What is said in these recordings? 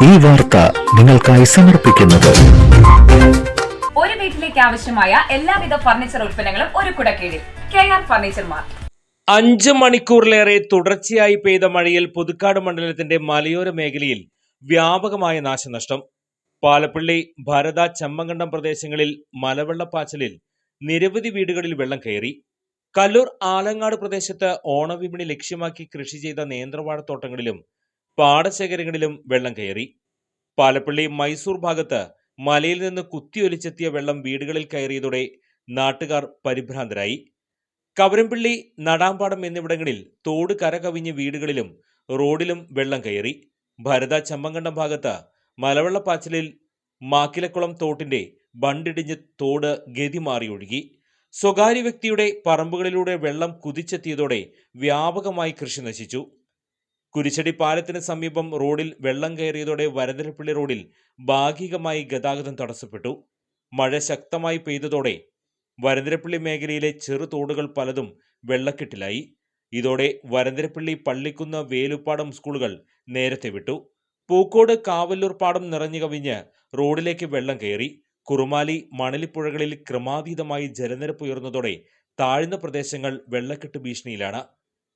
ഈ വാർത്ത നിങ്ങൾക്കായി സമർപ്പിക്കുന്നത് ഒരു വീട്ടിലേക്ക് ആവശ്യമായ എല്ലാവിധ ഫർണിച്ചർ ഉൽപ്പന്നങ്ങളും ഒരു കുടക്കീഴിൽ KR ഫർണിച്ചർ മാർട്ട്. 5 മണിക്കൂറിലേറെ തുടർച്ചയായി പെയ്ത മഴയിൽ പുതുക്കാട് മണ്ഡലത്തിന്റെ മലയോര മേഖലയിൽ വ്യാപകമായ നാശനഷ്ടം. പാലപ്പള്ളി, ഭാരത, ചമ്മങ്കണ്ടം പ്രദേശങ്ങളിൽ മലവെള്ളപ്പാച്ചിലിൽ നിരവധി വീടുകളിൽ വെള്ളം കയറി. കല്ലൂർ ആലങ്ങാട് പ്രദേശത്ത് ഓണവിപണി ലക്ഷ്യമാക്കി കൃഷി ചെയ്ത നേന്ത്രവാഴത്തോട്ടങ്ങളിലും പാടശേഖരങ്ങളിലും വെള്ളം കയറി. പാലപ്പള്ളി, മൈസൂർ ഭാഗത്ത് മലയിൽ നിന്ന് കുത്തിയൊലിച്ചെത്തിയ വെള്ളം വീടുകളിൽ കയറിയതോടെ നാട്ടുകാർ പരിഭ്രാന്തരായി. കവരംപള്ളി, നടാമ്പാടം എന്നിവിടങ്ങളിൽ തോട് കരകവിഞ്ഞ് വീടുകളിലും റോഡിലും വെള്ളം കയറി. ഭരത, ചമ്മങ്കണ്ടം ഭാഗത്ത് മലവെള്ളപ്പാച്ചിലിൽ മാക്കിലക്കുളം തോട്ടിന്റെ ബണ്ടിടിഞ്ഞ് തോട് ഗതി മാറി ഒഴുകി. സ്വകാര്യ വ്യക്തിയുടെ പറമ്പുകളിലൂടെ വെള്ളം കുതിച്ചെത്തിയതോടെ വ്യാപകമായി കൃഷി നശിച്ചു. കുരിശടി പാലത്തിന് സമീപം റോഡിൽ വെള്ളം കയറിയതോടെ വരന്തരപ്പള്ളി റോഡിൽ ഭാഗികമായി ഗതാഗതം തടസ്സപ്പെട്ടു. മഴ ശക്തമായി പെയ്തതോടെ വരന്തരപ്പള്ളി മേഖലയിലെ ചെറു തോടുകൾ പലതും വെള്ളക്കെട്ടിലായി. ഇതോടെ വരന്തരപ്പള്ളി, പള്ളിക്കുന്ന്, വേലുപ്പാടം സ്കൂളുകൾ നേരത്തെ വിട്ടു. പൂക്കോട്, കാവല്ലൂർ പാടം നിറഞ്ഞു കവിഞ്ഞ് റോഡിലേക്ക് വെള്ളം കയറി. കുറുമാലി, മണലിപ്പുഴകളിൽ ക്രമാതീതമായി ജലനിരപ്പ് ഉയർന്നതോടെ താഴ്ന്ന പ്രദേശങ്ങൾ വെള്ളക്കെട്ട് ഭീഷണിയിലാണ്.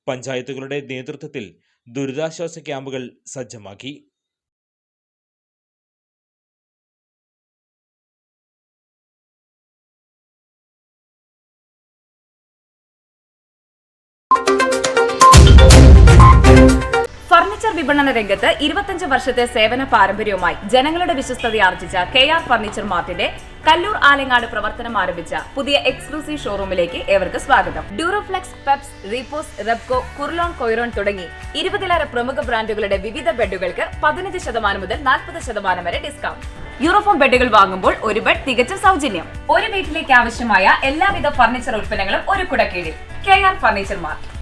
പഞ്ചായത്തുകളുടെ നേതൃത്വത്തിൽ ദുരിതാശ്വാസ ക്യാമ്പുകൾ സജ്ജമാക്കി. ഫർണിച്ചർ വിപണന രംഗത്ത് 25 വർഷത്തെ സേവന പാരമ്പര്യവുമായി ജനങ്ങളുടെ വിശ്വസ്തതയാർജിച്ച KR ഫർണിച്ചർ മാർട്ടിന്റെ കല്ലൂർ ആലങ്ങാട് പ്രവർത്തനം ആരംഭിച്ച പുതിയ എക്സ്ക്ലൂസീവ് ഷോറൂമിലേക്ക് ഏവർക്ക് സ്വാഗതം. ഡ്യൂറോഫ്ലെക്സ്, പെപ്സ്, റീപോസ്, റെപ്കോ, കുർലോൺ, കൊയ്റോൺ തുടങ്ങി 20ലേറെ പ്രമുഖ ബ്രാൻഡുകളുടെ വിവിധ ബെഡുകൾക്ക് 15% മുതൽ 40% വരെ ഡിസ്കൗണ്ട്. യൂറോഫോം ബെഡുകൾ വാങ്ങുമ്പോൾ ഒരു ബെഡ് തികച്ചും സൗജന്യം. ഒരു വീട്ടിലേക്ക് ആവശ്യമായ എല്ലാവിധ ഫർണിച്ചർ ഉൽപ്പന്നങ്ങളും ഒരു കുടക്കീഴിൽ KR ഫർണിച്ചർ മാർട്ട്.